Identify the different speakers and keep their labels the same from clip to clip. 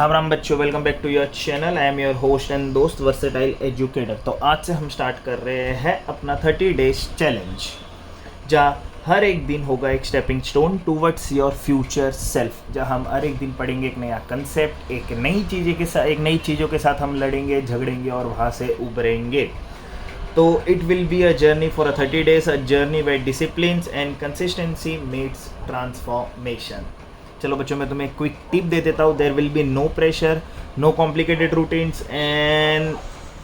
Speaker 1: राम राम बच्चों, welcome back to your channel. I am your host and दोस्त versatile educator. तो आज से हम स्टार्ट कर रहे हैं अपना 30 डेज चैलेंज, जहाँ हर एक दिन होगा एक stepping stone towards your future self. जहाँ हम हर एक दिन पढ़ेंगे एक नया कंसेप्ट, एक नई चीज़ों के साथ हम लड़ेंगे, झगड़ेंगे और वहाँ से उभरेंगे। तो it will be a journey for a 30 days, a journey where discipline and consistency makes transformation. चलो बच्चों, मैं तुम्हें एक क्विक टिप दे देता हूँ। There will be no pressure, no complicated routines and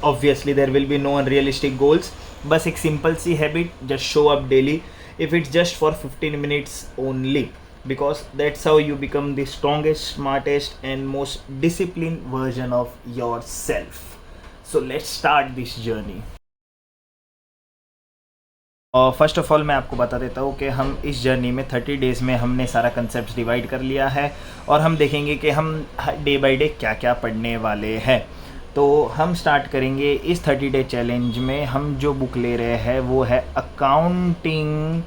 Speaker 1: obviously there will be no unrealistic goals. बस एक सिंपल सी habit, just show up daily if it's just for 15 minutes only, because that's how you become the strongest, smartest and most disciplined version of yourself. So let's start this journey. और first of all मैं आपको बता देता हूँ कि हम इस journey में 30 डेज़ में हमने सारा कंसेप्ट डिवाइड कर लिया है और हम देखेंगे कि हम डे बाय डे क्या क्या पढ़ने वाले हैं। तो हम स्टार्ट करेंगे इस 30 डे चैलेंज में। हम जो बुक ले रहे हैं वो है अकाउंटिंग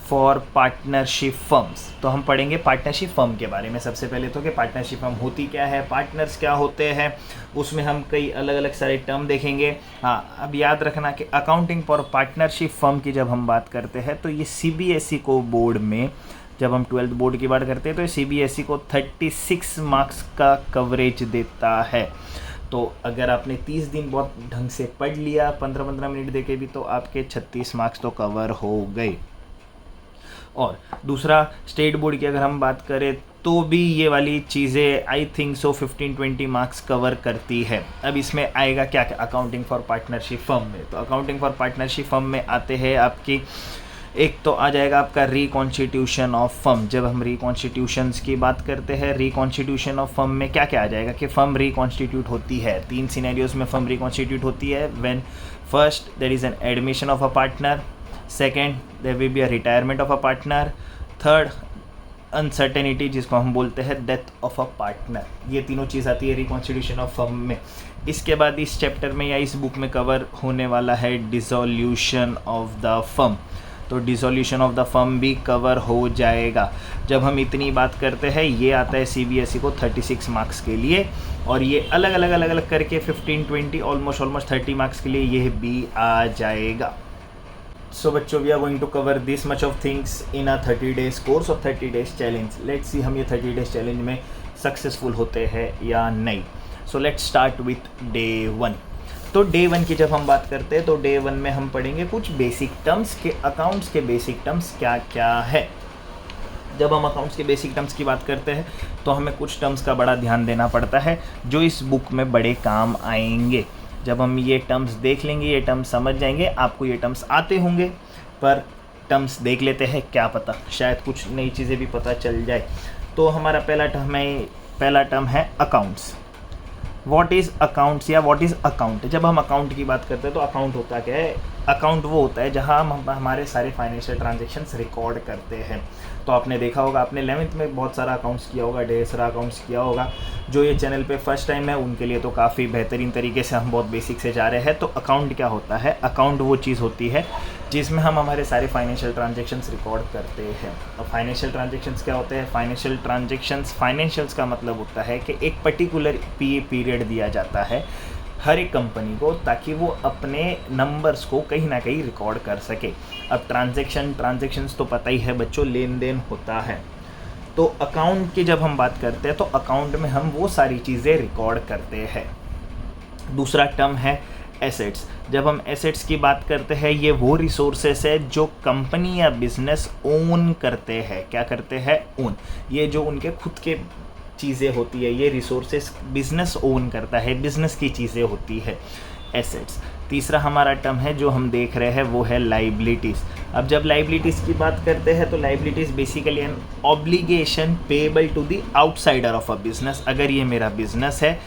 Speaker 1: फॉर पार्टनरशिप फर्म्स। तो हम पढ़ेंगे पार्टनरशिप फर्म के बारे में सबसे पहले, तो कि पार्टनरशिप फर्म होती क्या है, पार्टनर्स क्या होते हैं, उसमें हम कई अलग अलग सारे टर्म देखेंगे। हाँ, अब याद रखना कि अकाउंटिंग फॉर पार्टनरशिप फर्म की जब हम बात करते हैं तो ये CBSE को बोर्ड में, जब हम 12th बोर्ड की बात करते हैं तो CBSE को 36 मार्क्स का कवरेज देता है। तो अगर आपने 30 दिन बहुत ढंग से पढ़ लिया 15-15 मिनट दे के भी, तो आपके 36 मार्क्स तो कवर हो गए। और दूसरा, स्टेट बोर्ड की अगर हम बात करें तो भी ये वाली चीज़ें I think so 15-20 marks cover करती है। अब इसमें आएगा क्या क्या अकाउंटिंग फॉर पार्टनरशिप फर्म में। तो अकाउंटिंग फॉर पार्टनरशिप फर्म में आते हैं आपकी, एक तो आ जाएगा आपका रिकॉन्स्टिट्यूशन ऑफ फर्म। जब हम रिकॉन्स्टिट्यूशंस की बात करते हैं, रिकॉन्स्टिट्यूशन ऑफ फर्म में क्या क्या आ जाएगा कि फर्म रिकॉन्स्टिट्यूट होती है। 3 सिनेरियोज में फर्म रिकॉन्स्टिट्यूट होती है। When first there is an admission of a partner, second there will be a retirement of a partner, third uncertainty जिसको हम बोलते हैं डेथ ऑफ अ पार्टनर। ये तीनों चीज़ आती है रिकॉन्स्टिट्यूशन ऑफ फर्म में। इसके बाद इस चैप्टर में या इस बुक में कवर होने वाला है डिसोल्यूशन ऑफ द फर्म। तो डिसोल्यूशन ऑफ द फर्म भी कवर हो जाएगा। जब हम इतनी बात करते हैं, ये आता है CBSE को 36 मार्क्स के लिए, और ये अलग अलग करके 15-20 ऑलमोस्ट 30 मार्क्स के लिए ये भी आ जाएगा। सो बच्चों, we are going to cover this much of things in a 30 days course और 30 days चैलेंज। लेट्स सी हम ये 30 days चैलेंज में सक्सेसफुल होते हैं या नहीं। So let's start with day 1। तो डे 1 की जब हम बात करते हैं तो डे 1 में हम पढ़ेंगे कुछ बेसिक टर्म्स के, अकाउंट्स के बेसिक टर्म्स क्या क्या है। जब हम अकाउंट्स के बेसिक टर्म्स की बात करते हैं तो हमें कुछ टर्म्स का बड़ा ध्यान देना पड़ता है जो इस बुक में बड़े काम आएंगे। जब हम ये टर्म्स देख लेंगे, ये टर्म्स समझ जाएंगे, आपको ये टर्म्स आते होंगे, पर टर्म्स देख लेते हैं, क्या पता शायद कुछ नई चीज़ें भी पता चल जाए। तो हमारा पहला टर्म है अकाउंट्स। व्हाट इज़ अकाउंट्स या व्हाट इज़ अकाउंट। जब हम अकाउंट की बात करते हैं तो अकाउंट होता क्या है। अकाउंट वो होता है जहाँ हम हमारे सारे फाइनेंशियल ट्रांजेक्शन्स रिकॉर्ड करते हैं। तो आपने देखा होगा, आपने 11th में बहुत सारा अकाउंट्स किया होगा, ढेर सारा अकाउंट्स किया होगा। जो ये चैनल पे फर्स्ट टाइम है उनके लिए तो काफ़ी बेहतरीन तरीके से हम बहुत बेसिक से जा रहे हैं। तो अकाउंट क्या होता है। अकाउंट वो चीज़ होती है जिसमें हम हमारे सारे फाइनेंशियल ट्रांजेक्शन्स रिकॉर्ड करते हैं। और फाइनेंशियल ट्रांजेक्शन्स क्या होते हैं। फाइनेंशियल ट्रांजेक्शन्स, फाइनेंशियल्स का मतलब होता है कि एक पर्टिकुलर पीरियड दिया जाता है हर एक कंपनी को, ताकि वो अपने नंबर्स को कहीं ना कहीं रिकॉर्ड कर सके। अब ट्रांजेक्शन्स तो पता ही है बच्चों, लेन देन होता है। तो अकाउंट की जब हम बात करते हैं तो अकाउंट में हम वो सारी चीज़ें रिकॉर्ड करते हैं। दूसरा टर्म है एसेट्स। जब हम एसेट्स की बात करते हैं, ये वो रिसोर्सेस है जो कंपनी या बिजनेस ओन करते हैं। क्या करते हैं, ओन। ये जो उनके खुद के चीज़ें होती है, ये रिसोर्सेस बिजनेस ओन करता है, बिजनेस की चीज़ें होती है एसेट्स। तीसरा हमारा टर्म है जो हम देख रहे हैं वो है लाइबिलिटीज़। अब जब लाइबिलिटीज़ की बात करते हैं तो liabilities basically an obligation payable to the outsider of a business. अगर ये मेरा बिजनेस है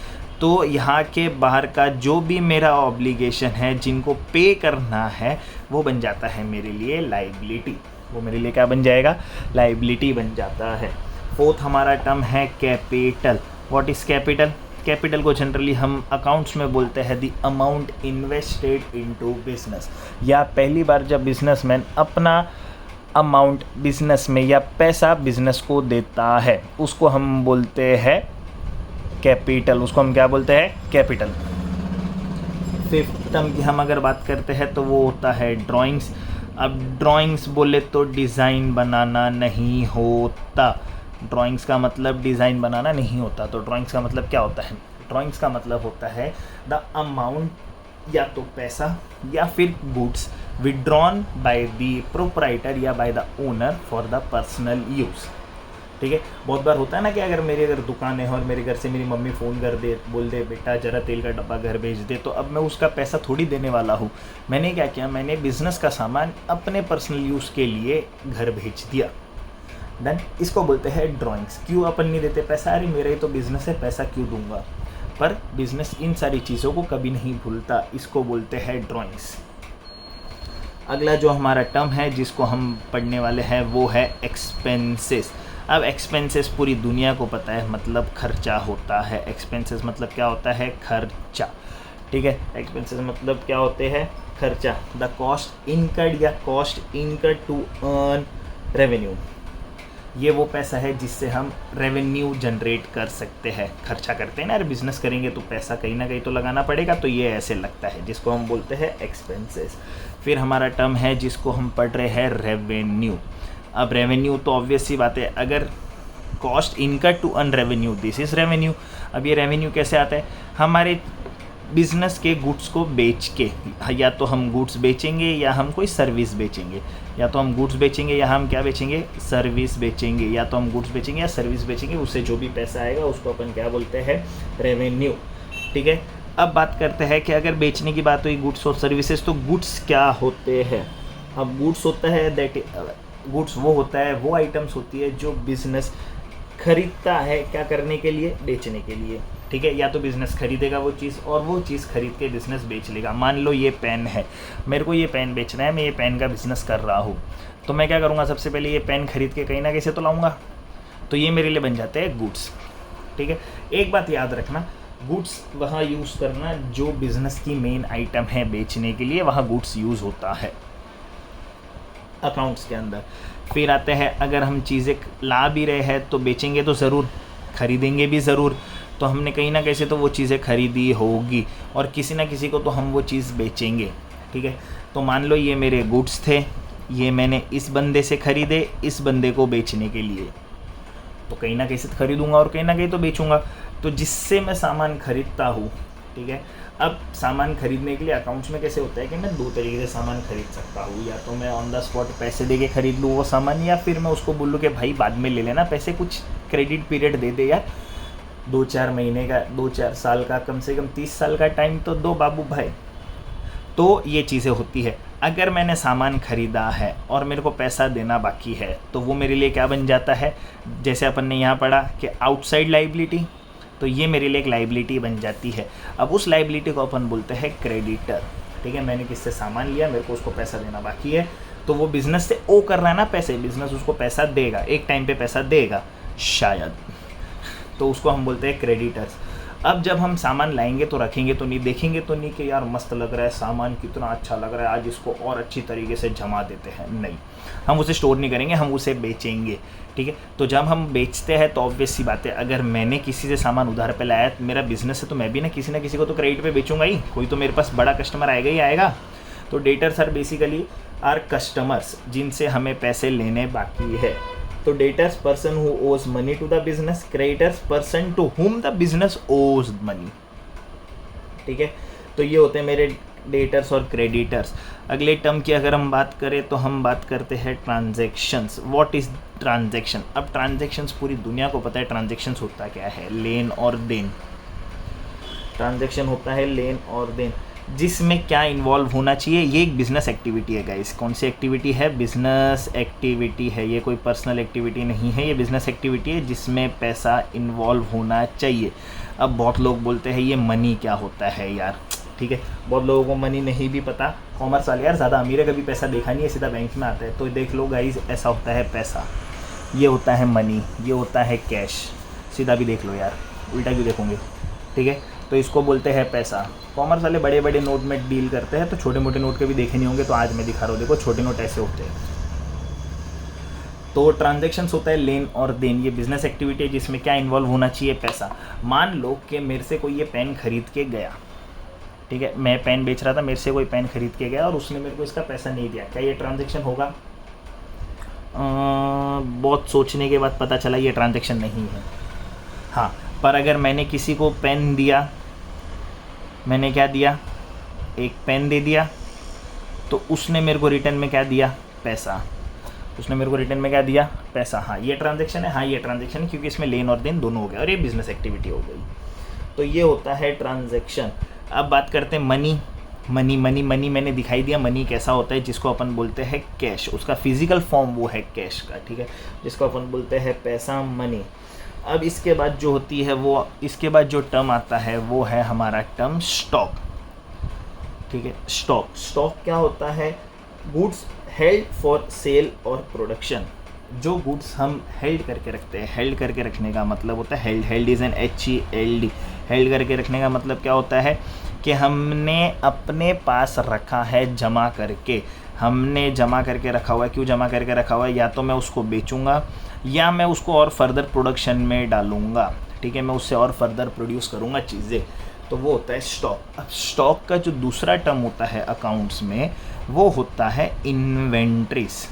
Speaker 1: तो यहाँ के बाहर का जो भी मेरा ऑब्लिगेशन है, जिनको पे करना है, वो बन जाता है मेरे लिए लाइबिलिटी। वो मेरे लिए क्या बन जाएगा, लाइबिलिटी बन जाता है। फोर्थ हमारा टर्म है capital. What is capital. Capital को जनरली हम अकाउंट्स में बोलते हैं the amount invested into business. या पहली बार जब बिजनेसमैन अपना अमाउंट बिजनेस में या पैसा बिजनेस को देता है, उसको हम बोलते हैं कैपिटल, उसको हम क्या बोलते हैं? कैपिटल। फिफ्थ टर्म की हम अगर बात करते हैं तो वो होता है ड्राइंग्स। अब ड्राइंग्स बोले तो डिज़ाइन बनाना नहीं होता। ड्राइंग्स का मतलब डिज़ाइन बनाना नहीं होता। तो ड्राइंग्स का मतलब क्या होता है? ड्राइंग्स का मतलब होता है द अमाउंट, या तो पैसा या फिर goods withdrawn by the proprietor या by the owner for the personal use. ठीक है, बहुत बार होता है ना कि अगर मेरी दुकान है और मेरे घर से मेरी मम्मी फ़ोन कर दे, बोल दे बेटा ज़रा तेल का डब्बा घर भेज दे, तो अब मैं उसका पैसा थोड़ी देने वाला हूँ। मैंने क्या किया, मैंने बिज़नेस का सामान अपने पर्सनल यूज़ के लिए घर भेज दिया। डन। इसको बोलते हैं ड्राइंग्स। क्यों अपन नहीं देते पैसा? अरे मेरा ही तो बिज़नेस है, पैसा क्यों दूंगा? पर बिज़नेस इन सारी चीज़ों को कभी नहीं भूलता। इसको बोलते हैं ड्राइंग्स। अगला जो हमारा टर्म है जिसको हम पढ़ने वाले हैं वो है एक्सपेंसेस। अब एक्सपेंसेस पूरी दुनिया को पता है मतलब खर्चा होता है। एक्सपेंसेस मतलब क्या होता है? खर्चा। ठीक है, एक्सपेंसेस मतलब क्या होते हैं? खर्चा। द कॉस्ट इनकर्ड या cost incurred to earn revenue, ये वो पैसा है जिससे हम रेवेन्यू जनरेट कर सकते हैं। खर्चा करते हैं ना, अरे बिजनेस करेंगे तो पैसा कहीं ना कहीं तो लगाना पड़ेगा, तो ये ऐसे लगता है, जिसको हम बोलते हैं एक्सपेंसेस। फिर हमारा टर्म है जिसको हम पढ़ रहे हैं रेवेन्यू। अब रेवेन्यू तो ऑब्वियस सी बात है, अगर cost incurred to earn revenue, this is revenue. अब ये रेवेन्यू कैसे आता है? हमारे बिज़नेस के गुड्स को बेच के, या तो हम गुड्स बेचेंगे या हम कोई सर्विस बेचेंगे, या तो हम गुड्स बेचेंगे या हम क्या बेचेंगे? सर्विस बेचेंगे। या तो हम गुड्स बेचेंगे या सर्विस बेचेंगे, उससे जो भी पैसा आएगा उसको अपन क्या बोलते हैं? रेवेन्यू। ठीक है, अब बात करते हैं कि अगर बेचने की बात हुई गुड्स और सर्विसेज, तो गुड्स क्या होते हैं? अब गुड्स होता है गुड्स वो होता है, वो आइटम्स होती है जो बिज़नेस खरीदता है, क्या करने के लिए? बेचने के लिए। ठीक है, या तो बिज़नेस खरीदेगा वो चीज़ और वो चीज़ खरीद के बिज़नेस बेच लेगा। मान लो ये पेन है, मेरे को ये पेन बेचना है, मैं ये पेन का बिज़नेस कर रहा हूँ, तो मैं क्या करूँगा? सबसे पहले ये पेन खरीद के कहीं ना कहीं से तो लाऊंगा, तो ये मेरे लिए बन जाते हैं गुड्स। ठीक है, एक बात याद रखना, गुड्स वहाँ यूज़ करना जो बिज़नेस की मेन आइटम है बेचने के लिए, वहाँ गुड्स यूज़ होता है अकाउंट्स के अंदर। फिर आते हैं, अगर हम चीज़ें ला भी रहे हैं तो बेचेंगे तो ज़रूर, खरीदेंगे भी ज़रूर, तो हमने कहीं ना कहीं से तो वो चीज़ें खरीदी होगी और किसी ना किसी को तो हम वो चीज़ बेचेंगे। ठीक है, तो मान लो ये मेरे गुड्स थे, ये मैंने इस बंदे से ख़रीदे इस बंदे को बेचने के लिए, तो कहीं ना कहीं से खरीदूंगा और कहीं ना कहीं तो बेचूंगा। तो जिससे मैं सामान खरीदता हूँ, ठीक है, अब सामान खरीदने के लिए अकाउंट्स में कैसे होता है कि मैं दो तरीके से सामान खरीद सकता हूँ, या तो मैं ऑन द स्पॉट पैसे दे के खरीद लूँ वो सामान, या फिर मैं उसको बोलूँ कि भाई बाद में ले लेना पैसे, कुछ क्रेडिट पीरियड दे दे यार, 2-4 महीने का, 2-4 साल का, कम से कम 30 साल का टाइम तो दो बाबू भाई। तो ये चीज़ें होती है। अगर मैंने सामान खरीदा है और मेरे को पैसा देना बाकी है, तो वो मेरे लिए क्या बन जाता है? जैसे अपन ने यहाँ पढ़ा कि आउटसाइड लाइबिलिटी, तो ये मेरे लिए एक लाइबिलिटी बन जाती है। अब उस लाइबिलिटी को अपन बोलते हैं क्रेडिटर। ठीक है, मैंने किससे सामान लिया, मेरे को उसको पैसा देना बाकी है, तो वो बिज़नेस से ओ कर रहा है ना पैसे, बिज़नेस उसको पैसा देगा, एक टाइम पे पैसा देगा शायद, तो उसको हम बोलते हैं क्रेडिटर्स। अब जब हम सामान लाएंगे तो रखेंगे तो नहीं, देखेंगे तो नहीं कि यार मस्त लग रहा है सामान, कितना अच्छा लग रहा है, आज इसको और अच्छी तरीके से जमा देते हैं, नहीं, हम उसे स्टोर नहीं करेंगे, हम उसे बेचेंगे। ठीक है, तो जब हम बेचते हैं तो ऑब्वियस सी बात है, अगर मैंने किसी से सामान उधार पे लाया, मेरा बिजनेस है, तो मैं भी ना किसी को तो क्रेडिट पे बेचूंगा ही, कोई तो मेरे पास बड़ा कस्टमर आएगा ही आएगा। तो debtors are basically are customers जिनसे हमें पैसे लेने बाकी है। तो debtors person who owes money to the business, creditors person to whom the business owes money. ठीक है, तो ये होते हैं मेरे डेटर्स और क्रेडिटर्स। अगले टर्म की अगर हम बात करें तो हम बात करते हैं ट्रांजैक्शंस। What is transaction? अब ट्रांजैक्शंस पूरी दुनिया को पता है ट्रांजैक्शंस होता क्या है, लेन और देन। ट्रांजैक्शन होता है लेन और देन, जिसमें क्या इन्वॉल्व होना चाहिए? ये एक बिजनेस एक्टिविटी है गाइस। कौन सी एक्टिविटी है? बिजनेस एक्टिविटी है, ये कोई पर्सनल एक्टिविटी नहीं है, ये बिजनेस एक्टिविटी है जिसमें पैसा इन्वॉल्व होना चाहिए। अब बहुत लोग बोलते हैं ये मनी क्या होता है यार, ठीक है, बहुत लोगों को मनी नहीं भी पता। कॉमर्स वाले यार ज़्यादा अमीर है, कभी पैसा देखा नहीं है, सीधा बैंक में आता है। तो देख लो गाइस, ऐसा होता है पैसा, ये होता है मनी, ये होता है कैश, सीधा भी देख लो यार, उल्टा क्यों देखोगे? ठीक है, तो इसको बोलते हैं पैसा। कॉमर्स वाले बड़े बड़े नोट में डील करते हैं, तो छोटे मोटे नोट के भी देखे नहीं होंगे, तो आज मैं दिखा रहा हूँ, देखो छोटे नोट ऐसे होते हैं। तो ट्रांजेक्शन्स होता है लेन और देन, ये बिजनेस एक्टिविटी है जिसमें क्या इन्वॉल्व होना चाहिए, पैसा। मान लो कि मेरे से कोई ये पेन खरीद के गया, ठीक है, मैं पेन बेच रहा था, मेरे से कोई पेन खरीद के गया और उसने मेरे को इसका पैसा नहीं दिया, क्या ये ट्रांजेक्शन होगा? बहुत सोचने के बाद पता चला ये ट्रांजेक्शन नहीं है। हाँ, पर अगर मैंने किसी को पेन दिया, मैंने क्या दिया, एक पेन दे दिया, तो उसने मेरे को रिटर्न में क्या दिया, पैसा। उसने मेरे को रिटर्न में क्या दिया, पैसा। हाँ, ये ट्रांजेक्शन है, हाँ ये ट्रांजेक्शन है, क्योंकि इसमें लेन और देन दोनों हो गया और ये बिजनेस एक्टिविटी हो गई। तो ये होता है ट्रांजेक्शन। अब बात करते हैं मनी। मनी मनी मनी मैंने दिखाई दिया मनी कैसा होता है, जिसको अपन बोलते हैं कैश, उसका फिजिकल फॉर्म वो है कैश का, ठीक है, जिसको अपन बोलते हैं पैसा, मनी। अब इसके बाद जो होती है वो, इसके बाद जो टर्म आता है वो है हमारा टर्म स्टॉक, ठीक है। स्टॉक, स्टॉक क्या होता है, गुड्स हेल्ड फॉर सेल और प्रोडक्शन। जो गुड्स हम हेल्ड करके रखते हैं, हेल्ड करके रखने का मतलब होता है held, held is an HELD। Held करके रखने का मतलब क्या होता है कि हमने अपने पास रखा है जमा करके, हमने जमा करके रखा हुआ है। क्यों जमा करके रखा हुआ है? या तो मैं उसको बेचूंगा या मैं उसको और फर्दर प्रोडक्शन में डालूंगा, ठीक है, मैं उससे और फर्दर प्रोड्यूस करूंगा चीज़ें, तो वो होता है स्टॉक। अब स्टॉक का जो दूसरा टर्म होता है अकाउंट्स में वो होता है इन्वेंट्रीज।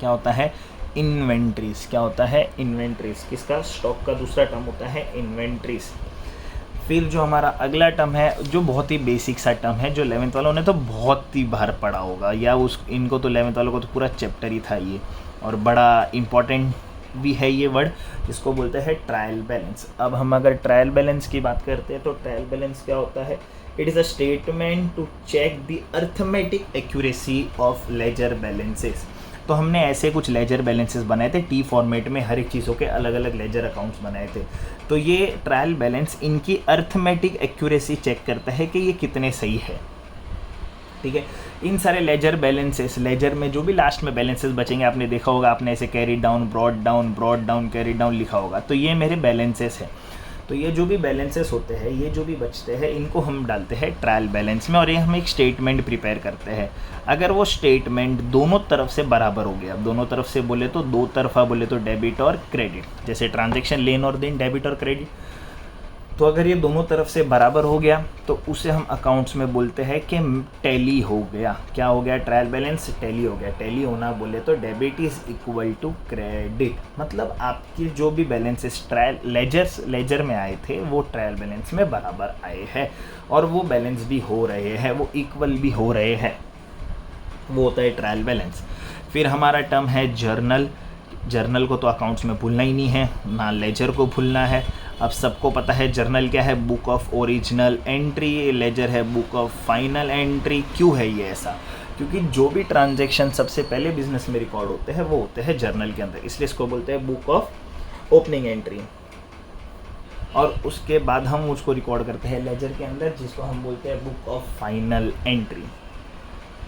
Speaker 1: क्या होता है? इन्वेंट्रीज। क्या होता है? इन्वेंट्रीज। किसका? स्टॉक का दूसरा टर्म होता है इन्वेंट्रीज। फिर जो हमारा अगला टर्म है, जो बहुत ही बेसिक सा टर्म है, जो 11th वालों ने तो बहुत ही बार पढ़ा होगा, या उस इनको तो 11th वालों को तो पूरा चैप्टर ही था ये, और बड़ा इम्पॉर्टेंट भी है ये वर्ड, जिसको बोलते हैं ट्रायल बैलेंस। अब हम अगर ट्रायल बैलेंस की बात करते हैं तो ट्रायल बैलेंस क्या होता है? It is a statement to check the arithmetic accuracy of ledger balances. तो हमने ऐसे कुछ लेजर बैलेंसेस बनाए थे, टी फॉर्मेट में हर एक चीज़ों के अलग अलग लेजर अकाउंट्स बनाए थे। तो ये ट्रायल बैलेंस इनकी अर्थमेटिक एक्यूरेसी चेक करता है कि ये कितने सही है, ठीक है। इन सारे लेजर बैलेंसेस, लेजर में जो भी लास्ट में बैलेंसेस बचेंगे, आपने देखा होगा, आपने ऐसे carry down, brought down, carry down लिखा होगा, तो ये मेरे बैलेंसेस हैं। तो ये जो भी बैलेंसेस होते हैं, ये जो भी बचते हैं, इनको हम डालते हैं ट्रायल बैलेंस में, और ये हम एक स्टेटमेंट प्रिपेयर करते हैं। अगर वो स्टेटमेंट दोनों तरफ से बराबर हो गया, दोनों तरफ से बोले तो दो तरफा बोले तो डेबिट और क्रेडिट, जैसे ट्रांजेक्शन लेन और देन, डेबिट और क्रेडिट, तो अगर ये दोनों तरफ से बराबर हो गया तो उसे हम अकाउंट्स में बोलते हैं कि टैली हो गया। क्या हो गया? ट्रायल बैलेंस टैली हो गया। टैली होना बोले तो debit is equal to credit, मतलब आपकी जो भी बैलेंसेस ट्रायल लेजर में आए थे वो ट्रायल बैलेंस में बराबर आए हैं, और वो बैलेंस भी हो रहे हैं, वो इक्वल भी हो रहे हैं, वो होता है ट्रायल बैलेंस। फिर हमारा टर्म है जर्नल। जर्नल को तो अकाउंट्स में भूलना ही नहीं है, ना लेजर को भूलना है। अब सबको पता है जर्नल क्या है, book of original entry, ledger है बुक ऑफ फाइनल एंट्री। क्यों है ये ऐसा? क्योंकि जो भी ट्रांजैक्शन सबसे पहले बिजनेस में रिकॉर्ड होते हैं वो होते हैं जर्नल के अंदर, इसलिए इसको बोलते हैं बुक ऑफ ओपनिंग एंट्री, और उसके बाद हम उसको रिकॉर्ड करते हैं लेजर के अंदर, जिसको हम बोलते हैं बुक ऑफ फाइनल एंट्री।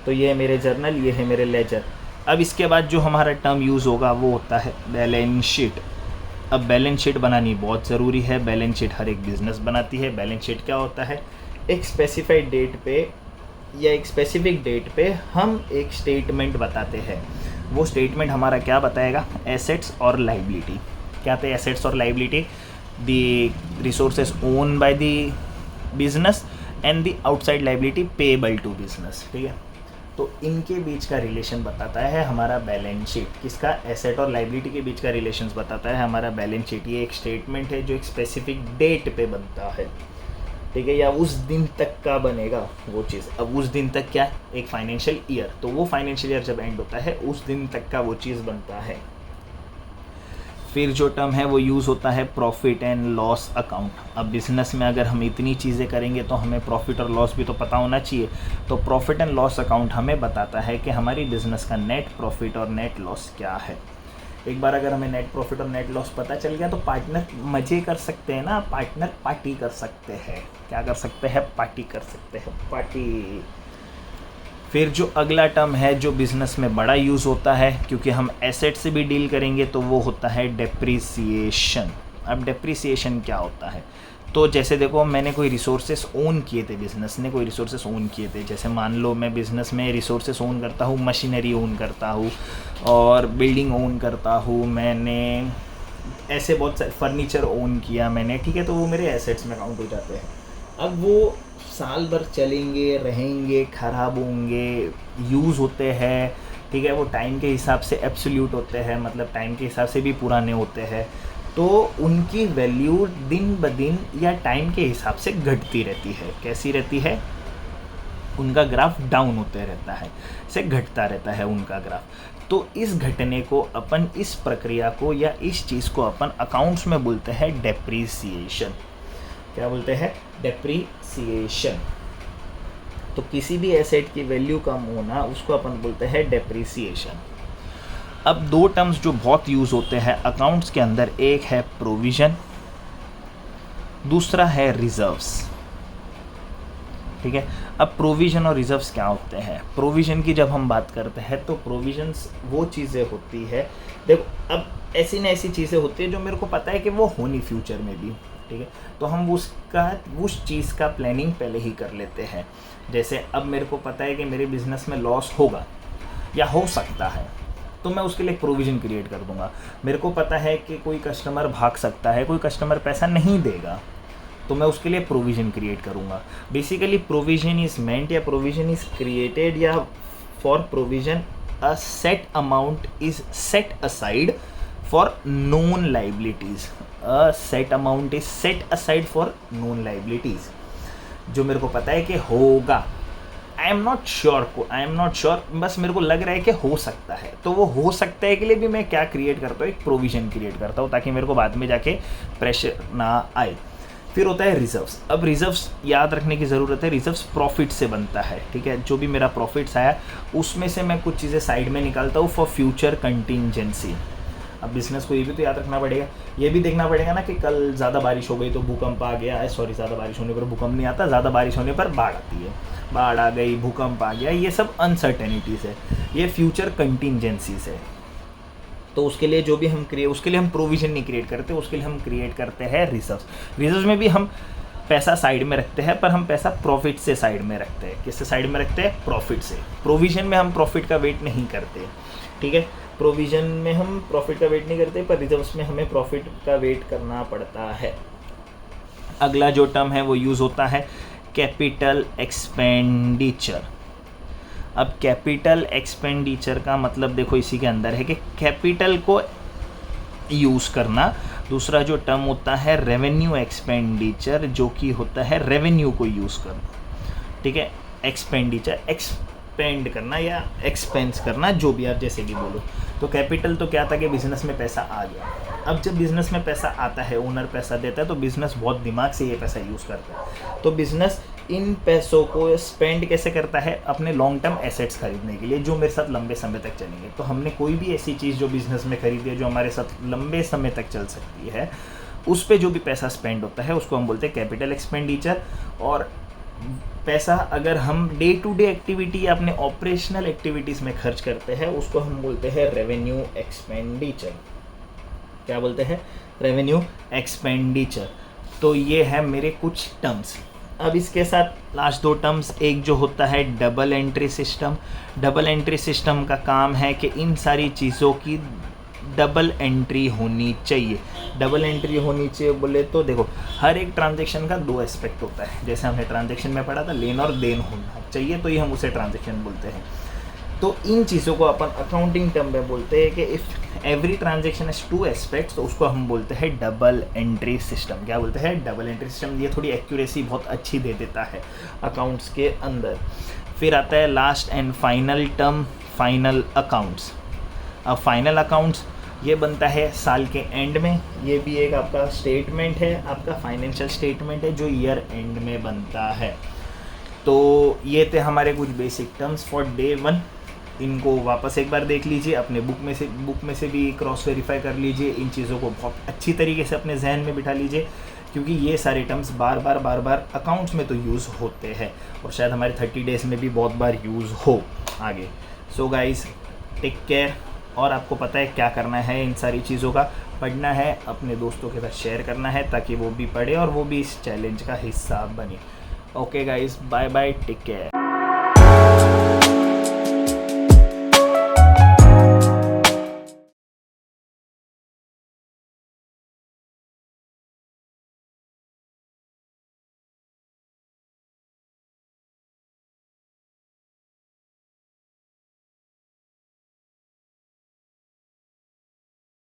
Speaker 1: तो ये है मेरे जर्नल, ये है मेरे लेजर। अब इसके बाद जो हमारा टर्म यूज़ होगा वो होता है बैलेंस शीट। अब बैलेंस शीट बनानी बहुत ज़रूरी है, बैलेंस शीट हर एक बिज़नेस बनाती है। बैलेंस शीट क्या होता है? एक स्पेसिफाइड डेट पे या एक स्पेसिफिक डेट पे हम एक स्टेटमेंट बताते हैं। वो स्टेटमेंट हमारा क्या बताएगा? एसेट्स और लाइबिलिटी। क्या थे एसेट्स और liability? The resources own by the business and the outside liability payable to business, ठीक है। तो इनके बीच का रिलेशन बताता है हमारा बैलेंस शीट। किसका? एसेट और लाइबिलिटी के बीच का रिलेशन बताता है हमारा बैलेंस शीट। ये एक स्टेटमेंट है जो एक स्पेसिफिक डेट पे बनता है, ठीक है, या उस दिन तक का बनेगा वो चीज़। अब उस दिन तक क्या? एक फाइनेंशियल ईयर, तो वो फाइनेंशियल ईयर जब एंड होता है उस दिन तक का वो चीज़ बनता है। फिर जो टर्म है वो यूज़ होता है प्रॉफिट एंड लॉस अकाउंट। अब बिज़नेस में अगर हम इतनी चीज़ें करेंगे तो हमें प्रॉफिट और लॉस भी तो पता होना चाहिए। तो प्रॉफिट एंड लॉस अकाउंट हमें बताता है कि हमारी बिज़नेस का नेट प्रॉफिट और नेट लॉस क्या है। एक बार अगर हमें नेट प्रॉफिट और नेट लॉस पता चल गया तो पार्टनर मज़े कर सकते हैं ना, पार्टनर पार्टी कर सकते हैं। क्या कर सकते हैं? पार्टी कर सकते हैं, पार्टी। फिर जो अगला टर्म है जो बिज़नेस में बड़ा यूज़ होता है, क्योंकि हम एसेट से भी डील करेंगे, तो वो होता है डेप्रिसिएशन। अब डेप्रिसिएशन क्या होता है? तो जैसे देखो मैंने कोई रिसोर्सेस ओन किए थे, बिज़नेस ने कोई रिसोर्सेस ओन किए थे, जैसे मान लो मैं बिज़नेस में रिसोर्सेस ओन करता हूँ, मशीनरी ओन करता हूँ और बिल्डिंग ओन करता हूँ, मैंने ऐसे बहुत सारे फर्नीचर ओन किया मैंने, ठीक है, तो वो मेरे एसेट्स में काउंट हो जाते हैं। अब वो साल भर चलेंगे, रहेंगे, ख़राब होंगे, यूज़ होते हैं, ठीक है, वो टाइम के हिसाब से एब्सोल्यूट होते हैं, मतलब टाइम के हिसाब से भी पुराने होते हैं, तो उनकी वैल्यू दिन ब दिन या टाइम के हिसाब से घटती रहती है। कैसी रहती है? उनका ग्राफ डाउन होते रहता है, से घटता रहता है उनका ग्राफ। तो इस घटने को अपन, इस प्रक्रिया को या इस चीज़ को अपन अकाउंट्स में बोलते हैं डेप्रीसिएशन। क्या बोलते हैं? डेप्रीसिएशन। तो किसी भी एसेट की वैल्यू कम होना उसको अपन बोलते हैं डेप्रीसिएशन। अब दो टर्म्स जो बहुत यूज़ होते हैं अकाउंट्स के अंदर, एक है प्रोविज़न, दूसरा है रिजर्व्स, ठीक है। अब प्रोविज़न और रिजर्व्स क्या होते हैं? प्रोविज़न की जब हम बात करते हैं तो प्रोविजंस वो चीज़ें होती है, देखो अब ऐसी न ऐसी चीज़ें होती है जो मेरे को पता है कि वो होनी फ्यूचर में भी, ठीक है, तो हम उस चीज़ का प्लानिंग पहले ही कर लेते हैं। जैसे अब मेरे को पता है कि मेरे बिज़नेस में लॉस होगा या हो सकता है, तो मैं उसके लिए प्रोविज़न क्रिएट कर दूंगा। मेरे को पता है कि कोई कस्टमर भाग सकता है, कोई कस्टमर पैसा नहीं देगा, तो मैं उसके लिए प्रोविज़न क्रिएट करूंगा। बेसिकली प्रोविज़न इज़ मेंट या प्रोविज़न इज़ क्रिएटेड या for provision a set amount is set aside for known liabilities. A set amount is set aside for known liabilities, जो मेरे को पता है कि होगा। आई एम नॉट श्योर, बस मेरे को लग रहा है कि हो सकता है, तो वो हो सकता है के लिए भी मैं क्या क्रिएट करता हूँ? एक प्रोविज़न क्रिएट करता हूँ, ताकि मेरे को बाद में जाके प्रेशर ना आए। फिर होता है रिजर्व्स। अब रिजर्व्स याद रखने की ज़रूरत है, रिजर्व्स प्रॉफिट से बनता है, ठीक है। जो भी मेरा प्रॉफिट्स आया उसमें से मैं कुछ चीज़ें साइड में निकालता हूँ फॉर फ्यूचर कंटिंजेंसी। अब बिज़नेस को ये भी तो याद रखना पड़ेगा, ये भी देखना पड़ेगा ना कि कल ज़्यादा बारिश हो गई तो भूकंप आ गया है, ज़्यादा बारिश होने पर भूकंप नहीं आता, ज़्यादा बारिश होने पर बाढ़ आती है, बाढ़ आ गई, भूकंप आ गया, ये सब अनसर्टेनिटीज़ है, ये फ्यूचर कंटिंजेंसीज है। तो उसके लिए जो भी हम उसके लिए हम प्रोविज़न नहीं क्रिएट करते, उसके लिए हम क्रिएट करते हैं रिजर्व्स। रिजर्व्स में भी हम पैसा साइड में रखते हैं, पर हम पैसा प्रॉफिट से साइड में रखते हैं। किससे साइड में रखते हैं? प्रॉफिट से। प्रोविज़न में हम प्रॉफिट का वेट नहीं करते, ठीक है, प्रोविज़न में हम प्रॉफिट का वेट नहीं करते, पर रिजर्व्स में हमें प्रॉफिट का वेट करना पड़ता है। अगला जो टर्म है वो यूज़ होता है कैपिटल एक्सपेंडिचर। अब कैपिटल एक्सपेंडिचर का मतलब देखो इसी के अंदर है कि कैपिटल को यूज़ करना। दूसरा जो टर्म होता है रेवेन्यू एक्सपेंडिचर, जो कि होता है रेवेन्यू को यूज़ करना, ठीक है। एक्सपेंडिचर एक्सपेंड करना या एक्सपेंस करना, जो भी आप जैसे भी बोलो। तो कैपिटल तो क्या था कि बिज़नेस में पैसा आ गया। अब जब बिज़नेस में पैसा आता है, ओनर पैसा देता है, तो बिज़नेस बहुत दिमाग से ये पैसा यूज़ करता है। तो बिज़नेस इन पैसों को स्पेंड कैसे करता है? अपने लॉन्ग टर्म एसेट्स खरीदने के लिए, जो मेरे साथ लंबे समय तक चलेंगे। तो हमने कोई भी ऐसी चीज़ जो बिज़नेस में खरीदी है जो हमारे साथ लंबे समय तक चल सकती है, उस पर जो भी पैसा स्पेंड होता है उसको हम बोलते हैं कैपिटल एक्सपेंडिचर। और पैसा अगर हम डे टू डे एक्टिविटी या अपने ऑपरेशनल एक्टिविटीज़ में खर्च करते हैं, उसको हम बोलते हैं रेवेन्यू एक्सपेंडिचर। क्या बोलते हैं? Revenue expenditure. तो ये है मेरे कुछ टर्म्स। अब इसके साथ लास्ट दो टर्म्स, एक जो होता है double entry system. Double entry system का काम है कि इन सारी चीज़ों की डबल एंट्री होनी चाहिए। डबल एंट्री होनी चाहिए बोले तो देखो, हर एक ट्रांजैक्शन का दो एस्पेक्ट होता है। जैसे हमने ट्रांजैक्शन में पढ़ा था, लेन और देन होना चाहिए, तो ये हम उसे ट्रांजैक्शन बोलते हैं। तो इन चीज़ों को अपन अकाउंटिंग टर्म में बोलते हैं कि if every transaction has two aspects, तो उसको हम बोलते हैं डबल एंट्री सिस्टम। क्या बोलते हैं? Double entry system. ये थोड़ी एक्यूरेसी बहुत अच्छी दे देता है अकाउंट्स के अंदर। फिर आता है last and final term, final accounts. अब फाइनल अकाउंट्स ये बनता है साल के एंड में। ये भी एक आपका स्टेटमेंट है, आपका फाइनेंशियल स्टेटमेंट है जो ईयर एंड में बनता है। तो ये थे हमारे कुछ basic terms for day one. इनको वापस एक बार देख लीजिए, अपने बुक में से भी क्रॉस वेरीफाई कर लीजिए। इन चीज़ों को बहुत अच्छी तरीके से अपने जहन में बिठा लीजिए, क्योंकि ये सारे टर्म्स बार बार अकाउंट्स में तो यूज़ होते हैं और शायद हमारे 30 डेज़ में भी बहुत बार यूज़ हो आगे। सो गाइज, टेक केयर, और आपको पता है क्या करना है, इन सारी चीज़ों का पढ़ना है, अपने दोस्तों के साथ शेयर करना है ताकि वो भी पढ़े और वो भी इस चैलेंज का हिस्सा बने। Okay guys, bye bye, take care.